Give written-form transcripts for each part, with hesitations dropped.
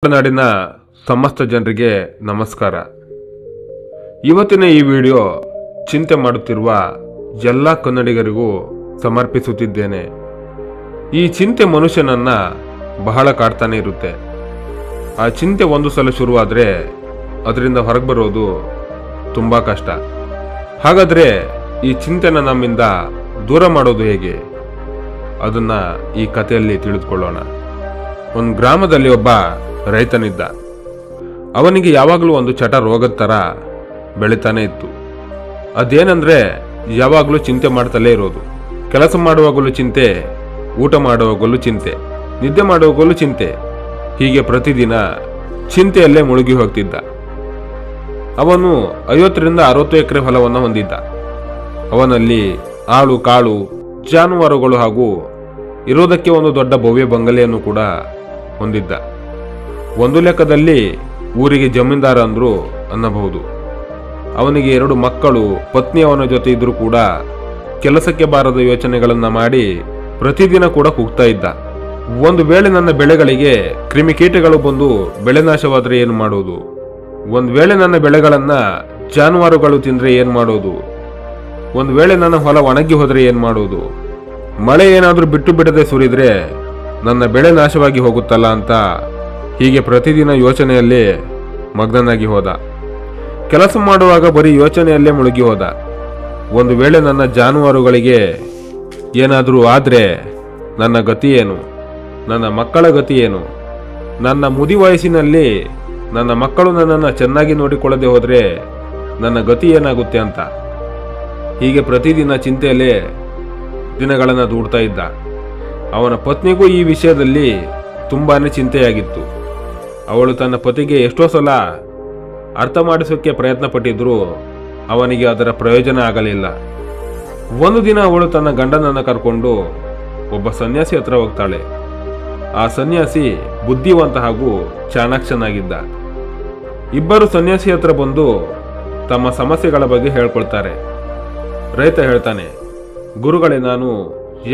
ನಾಡಿನ ಸಮಸ್ತ ಜನರಿಗೆ ನಮಸ್ಕಾರ. ಇವತ್ತಿನ ಈ ವಿಡಿಯೋ ಚಿಂತೆ ಮಾಡುತ್ತಿರುವ ಎಲ್ಲ ಕನ್ನಡಿಗರಿಗೂ ಸಮರ್ಪಿಸುತ್ತಿದ್ದೇನೆ. ಈ ಚಿಂತೆ ಮನುಷ್ಯನನ್ನ ಬಹಳ ಕಾಡ್ತಾನೆ ಇರುತ್ತೆ. ಆ ಚಿಂತೆ ಒಂದು ಸಲ ಶುರುವಾದರೆ ಅದರಿಂದ ಹೊರಗೆ ಬರೋದು ತುಂಬ ಕಷ್ಟ. ಹಾಗಾದರೆ ಈ ಚಿಂತೆನ ನಮ್ಮಿಂದ ದೂರ ಮಾಡೋದು ಹೇಗೆ? ಅದನ್ನ ಈ ಕಥೆಯಲ್ಲಿ ತಿಳಿದುಕೊಳ್ಳೋಣ. ಒಂದು ಗ್ರಾಮದಲ್ಲಿ ಒಬ್ಬ ರೈತನಿದ್ದ. ಅವನಿಗೆ ಯಾವಾಗಲೂ ಒಂದು ಚಟ ರೋಗದ ಥರ ಬೆಳೀತಾನೆ ಇತ್ತು. ಅದೇನೆಂದರೆ ಯಾವಾಗಲೂ ಚಿಂತೆ ಮಾಡ್ತಲೇ ಇರೋದು. ಕೆಲಸ ಮಾಡುವಾಗಲೂ ಚಿಂತೆ, ಊಟ ಮಾಡುವಾಗಲೂ ಚಿಂತೆ, ನಿದ್ದೆ ಮಾಡುವಾಗಲೂ ಚಿಂತೆ. ಹೀಗೆ ಪ್ರತಿದಿನ ಚಿಂತೆಯಲ್ಲೇ ಮುಳುಗಿ ಹೋಗ್ತಿದ್ದ. ಅವನು 50ರಿಂದ 60 ಎಕರೆ ಹೊಲವನ್ನು ಹೊಂದಿದ್ದ. ಅವನಲ್ಲಿ ಆಳು ಕಾಳು, ಜಾನುವಾರುಗಳು ಹಾಗೂ ಇರೋದಕ್ಕೆ ಒಂದು ದೊಡ್ಡ ಭವ್ಯ ಬಂಗಲೆಯನ್ನು ಕೂಡ ಹೊಂದಿದ್ದ. ಒಂದು ಲೆಕ್ಕದಲ್ಲಿ ಊರಿಗೆ ಜಮೀನ್ದಾರ ಅಂದ್ರು ಅನ್ನಬಹುದು. ಅವನಿಗೆ 2 ಮಕ್ಕಳು, ಪತ್ನಿ ಅವನ ಜೊತೆ ಇದ್ರೂ ಕೂಡ ಕೆಲಸಕ್ಕೆ ಬಾರದ ಯೋಚನೆಗಳನ್ನ ಮಾಡಿ ಪ್ರತಿದಿನ ಕೂಡ ಕೂಗ್ತಾ ಇದ್ದ. ಒಂದು ವೇಳೆ ನನ್ನ ಬೆಳೆಗಳಿಗೆ ಕ್ರಿಮಿಕೀಟಗಳು ಬಂದು ಬೆಳೆ ನಾಶವಾದರೆ ಏನು ಮಾಡೋದು? ಒಂದು ವೇಳೆ ನನ್ನ ಬೆಳೆಗಳನ್ನ ಜಾನುವಾರುಗಳು ತಿಂದ್ರೆ ಏನು ಮಾಡೋದು? ಒಂದು ವೇಳೆ ನನ್ನ ಹೊಲ ಒಣಗಿ ಹೋದರೆ ಏನು ಮಾಡೋದು? ಮಳೆ ಏನಾದರೂ ಬಿಟ್ಟು ಬಿಡದೆ ಸುರಿದ್ರೆ ನನ್ನ ಬೆಳೆ ನಾಶವಾಗಿ ಹೋಗುತ್ತಲ್ಲ ಅಂತ ಹೀಗೆ ಪ್ರತಿದಿನ ಯೋಚನೆಯಲ್ಲೇ ಮಗ್ನನಾಗಿ ಹೋದ. ಕೆಲಸ ಮಾಡುವಾಗ ಬರೀ ಯೋಚನೆಯಲ್ಲೇ ಮುಳುಗಿ ಹೋದ. ಒಂದು ವೇಳೆ ನನ್ನ ಜಾನುವಾರುಗಳಿಗೆ ಏನಾದರೂ ಆದರೆ ನನ್ನ ಗತಿ ಏನು? ನನ್ನ ಮಕ್ಕಳ ಗತಿ ಏನು? ನನ್ನ ಮುದಿ ವಯಸ್ಸಿನಲ್ಲಿ ನನ್ನ ಮಕ್ಕಳು ನನ್ನನ್ನು ಚೆನ್ನಾಗಿ ನೋಡಿಕೊಳ್ಳದೆ ಹೋದರೆ ನನ್ನ ಗತಿ ಏನಾಗುತ್ತೆ ಅಂತ ಹೀಗೆ ಪ್ರತಿದಿನ ಚಿಂತೆಯಲ್ಲೇ ದಿನಗಳನ್ನು ದೂಡ್ತಾ ಇದ್ದ. ಅವನ ಪತ್ನಿಗೂ ಈ ವಿಷಯದಲ್ಲಿ ತುಂಬಾನೇ ಚಿಂತೆಯಾಗಿತ್ತು. ಅವಳು ತನ್ನ ಪತಿಗೆ ಎಷ್ಟೋ ಸಲ ಅರ್ಥ ಮಾಡಿಸೋಕೆ ಪ್ರಯತ್ನ ಪಟ್ಟಿದ್ರೂ ಅವನಿಗೆ ಅದರ ಪ್ರಯೋಜನ ಆಗಲಿಲ್ಲ. ಒಂದು ದಿನ ಅವಳು ತನ್ನ ಗಂಡನನ್ನು ಕರ್ಕೊಂಡು ಒಬ್ಬ ಸನ್ಯಾಸಿ ಹತ್ರ ಹೋಗ್ತಾಳೆ. ಆ ಸನ್ಯಾಸಿ ಬುದ್ಧಿವಂತ ಹಾಗೂ ಚಾಣಾಕ್ಷನಾಗಿದ್ದ. ಇಬ್ಬರು ಸನ್ಯಾಸಿ ಹತ್ರ ಬಂದು ತಮ್ಮ ಸಮಸ್ಯೆಗಳ ಬಗ್ಗೆ ಹೇಳ್ಕೊಳ್ತಾರೆ. ರೈತ ಹೇಳ್ತಾನೆ, ಗುರುಗಳೇ, ನಾನು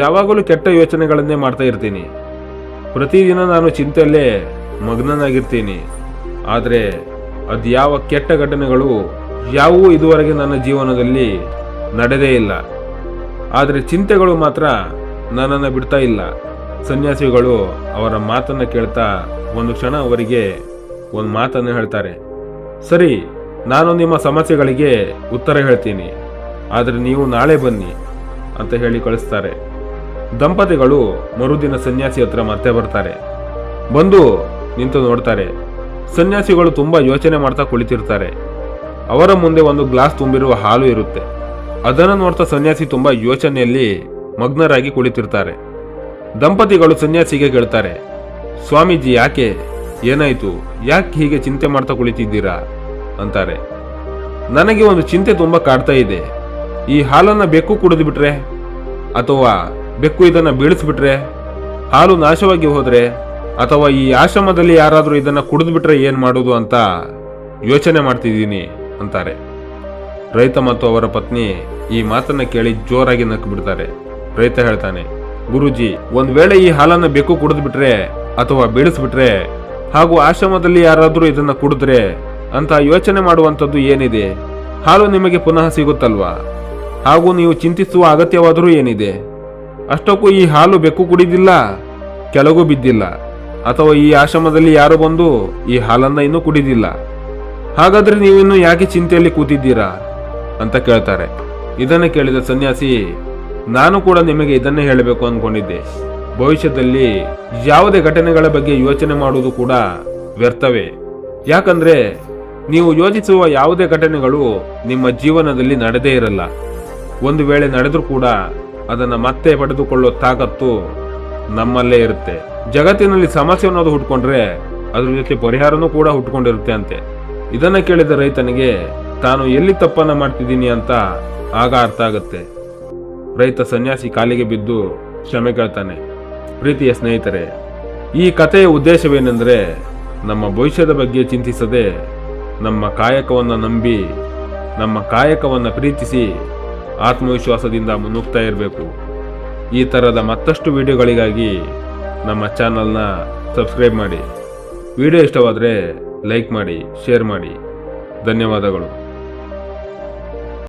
ಯಾವಾಗಲೂ ಕೆಟ್ಟ ಯೋಚನೆಗಳನ್ನೇ ಮಾಡ್ತಾ ಇರ್ತೀನಿ. ಪ್ರತಿದಿನ ನಾನು ಚಿಂತೆಯಲ್ಲೇ ಮಗ್ನನಾಗಿರ್ತೀನಿ. ಆದರೆ ಅದು ಯಾವ ಕೆಟ್ಟ ಘಟನೆಗಳು ಯಾವುವೂ ಇದುವರೆಗೆ ನನ್ನ ಜೀವನದಲ್ಲಿ ನಡೆದೇ ಇಲ್ಲ. ಆದರೆ ಚಿಂತೆಗಳು ಮಾತ್ರ ನನ್ನನ್ನು ಬಿಡ್ತಾ ಇಲ್ಲ. ಸನ್ಯಾಸಿಗಳು ಅವರ ಮಾತನ್ನು ಕೇಳ್ತಾ ಒಂದು ಕ್ಷಣ ಅವರಿಗೆ ಒಂದು ಮಾತನ್ನು ಹೇಳ್ತಾರೆ. ಸರಿ, ನಾನು ನಿಮ್ಮ ಸಮಸ್ಯೆಗಳಿಗೆ ಉತ್ತರ ಹೇಳ್ತೀನಿ, ಆದರೆ ನೀವು ನಾಳೆ ಬನ್ನಿ ಅಂತ ಹೇಳಿ ಕಳಿಸ್ತಾರೆ. ದಂಪತಿಗಳು ಮರುದಿನ ಸನ್ಯಾಸಿ ಹತ್ರ ಮತ್ತೆ ಬರ್ತಾರೆ. ಬಂದು ನಿಂತು ನೋಡ್ತಾರೆ. ಸನ್ಯಾಸಿಗಳು ತುಂಬಾ ಯೋಚನೆ ಮಾಡ್ತಾ ಕುಳಿತಿರ್ತಾರೆ. ಅವರ ಮುಂದೆ ಒಂದು ಗ್ಲಾಸ್ ತುಂಬಿರುವ ಹಾಲು ಇರುತ್ತೆ. ಅದನ್ನು ನೋಡ್ತಾ ಸನ್ಯಾಸಿ ತುಂಬಾ ಯೋಚನೆಯಲ್ಲಿ ಮಗ್ನರಾಗಿ ಕುಳಿತಿರ್ತಾರೆ. ದಂಪತಿಗಳು ಸನ್ಯಾಸಿಗೆ ಕೇಳ್ತಾರೆ, ಸ್ವಾಮೀಜಿ, ಯಾಕೆ? ಏನಾಯ್ತು? ಯಾಕೆ ಹೀಗೆ ಚಿಂತೆ ಮಾಡ್ತಾ ಕುಳಿತಿದ್ದೀರಾ ಅಂತಾರೆ. ನನಗೆ ಒಂದು ಚಿಂತೆ ತುಂಬಾ ಕಾಡ್ತಾ ಇದೆ. ಈ ಹಾಲನ್ನ ಬೆಕ್ಕು ಕುಡಿದು ಬಿಟ್ರೆ, ಅಥವಾ ಬೆಕ್ಕು ಇದನ್ನ ಬೀಳಿಸ್ಬಿಟ್ರೆ, ಹಾಲು ನಾಶವಾಗಿ ಹೋದ್ರೆ, ಅಥವಾ ಈ ಆಶ್ರಮದಲ್ಲಿ ಯಾರಾದರೂ ಇದನ್ನ ಕುಡಿದು ಬಿಟ್ರೆ ಏನ್ ಮಾಡೋದು ಅಂತ ಯೋಚನೆ ಮಾಡ್ತಿದ್ದೀನಿ ಅಂತಾರೆ. ರೈತ ಮತ್ತು ಅವರ ಪತ್ನಿ ಈ ಮಾತನ್ನ ಕೇಳಿ ಜೋರಾಗಿ ನಕ್ಕು ಬಿಡ್ತಾರೆ. ರೈತ ಹೇಳ್ತಾನೆ, ಗುರುಜಿ, ಒಂದ್ ವೇಳೆ ಈ ಹಾಲನ್ನ ಬೆಕ್ಕು ಕುಡಿದು ಬಿಟ್ರೆ ಅಥವಾ ಬೀಳಿಸ್ಬಿಟ್ರೆ, ಹಾಗೂ ಆಶ್ರಮದಲ್ಲಿ ಯಾರಾದರೂ ಇದನ್ನ ಕುಡಿದ್ರೆ ಅಂತ ಯೋಚನೆ ಮಾಡುವಂಥದ್ದು ಏನಿದೆ? ಹಾಲು ನಿಮಗೆ ಪುನಃ ಸಿಗುತ್ತಲ್ವಾ? ಹಾಗೂ ನೀವು ಚಿಂತಿಸುವ ಅಗತ್ಯವಾದರೂ ಏನಿದೆ? ಅಷ್ಟಕ್ಕೂ ಈ ಹಾಲು ಬೆಕ್ಕು ಕುಡಿದಿಲ್ಲ, ಕೆಳಗೂ ಬಿದ್ದಿಲ್ಲ, ಅಥವಾ ಈ ಆಶ್ರಮದಲ್ಲಿ ಯಾರು ಬಂದು ಈ ಹಾಲನ್ನ ಇನ್ನೂ ಕುಡಿದಿಲ್ಲ. ಹಾಗಾದ್ರೆ ನೀವಿನ್ನು ಯಾಕೆ ಚಿಂತೆಯಲ್ಲಿ ಕೂತಿದ್ದೀರಾ ಅಂತ ಕೇಳ್ತಾರೆ. ಇದನ್ನು ಕೇಳಿದ ಸನ್ಯಾಸಿ, ನಾನು ಕೂಡ ನಿಮಗೆ ಇದನ್ನೇ ಹೇಳಬೇಕು ಅಂದ್ಕೊಂಡಿದ್ದೆ. ಭವಿಷ್ಯದಲ್ಲಿ ಯಾವುದೇ ಘಟನೆಗಳ ಬಗ್ಗೆ ಯೋಚನೆ ಮಾಡುವುದು ಕೂಡ ವ್ಯರ್ಥವೇ. ಯಾಕಂದ್ರೆ ನೀವು ಯೋಚಿಸುವ ಯಾವುದೇ ಘಟನೆಗಳು ನಿಮ್ಮ ಜೀವನದಲ್ಲಿ ನಡೆದೇ ಇರಲ್ಲ. ಒಂದು ವೇಳೆ ನಡೆದ್ರೂ ಕೂಡ ಅದನ್ನ ಮತ್ತೆ ಪಡೆದುಕೊಳ್ಳೋ ತಾಕತ್ತು ನಮ್ಮಲ್ಲೇ ಇರುತ್ತೆ. ಜಗತ್ತಿನಲ್ಲಿ ಸಮಸ್ಯೆ ಅನ್ನೋದು ಹುಟ್ಕೊಂಡ್ರೆ ಅದ್ರ ಜೊತೆ ಪರಿಹಾರನೂ ಕೂಡ ಹುಟ್ಕೊಂಡಿರುತ್ತೆ ಅಂತೆ. ಇದನ್ನ ಕೇಳಿದ ರೈತನಿಗೆ ತಾನು ಎಲ್ಲಿ ತಪ್ಪನ್ನ ಮಾಡ್ತಿದ್ದೀನಿ ಅಂತ ಆಗ ಅರ್ಥ ಆಗುತ್ತೆ. ರೈತ ಸನ್ಯಾಸಿ ಕಾಲಿಗೆ ಬಿದ್ದು ಕ್ಷಮೆ ಕೇಳ್ತಾನೆ. ಪ್ರೀತಿಯ ಸ್ನೇಹಿತರೆ, ಈ ಕಥೆಯ ಉದ್ದೇಶವೇನೆಂದ್ರೆ, ನಮ್ಮ ಭವಿಷ್ಯದ ಬಗ್ಗೆ ಚಿಂತಿಸದೆ ನಮ್ಮ ಕಾಯಕವನ್ನ ನಂಬಿ, ನಮ್ಮ ಕಾಯಕವನ್ನ ಪ್ರೀತಿಸಿ ಆತ್ಮವಿಶ್ವಾಸದಿಂದ ಮುನ್ನುಗ್ತಾ ಇರಬೇಕು. ಈ ಥರದ ಮತ್ತಷ್ಟು ವಿಡಿಯೋಗಳಿಗಾಗಿ ನಮ್ಮ ಚಾನಲ್ನ ಸಬ್ಸ್ಕ್ರೈಬ್ ಮಾಡಿ. ವಿಡಿಯೋ ಇಷ್ಟವಾದರೆ ಲೈಕ್ ಮಾಡಿ, ಶೇರ್ ಮಾಡಿ. ಧನ್ಯವಾದಗಳು.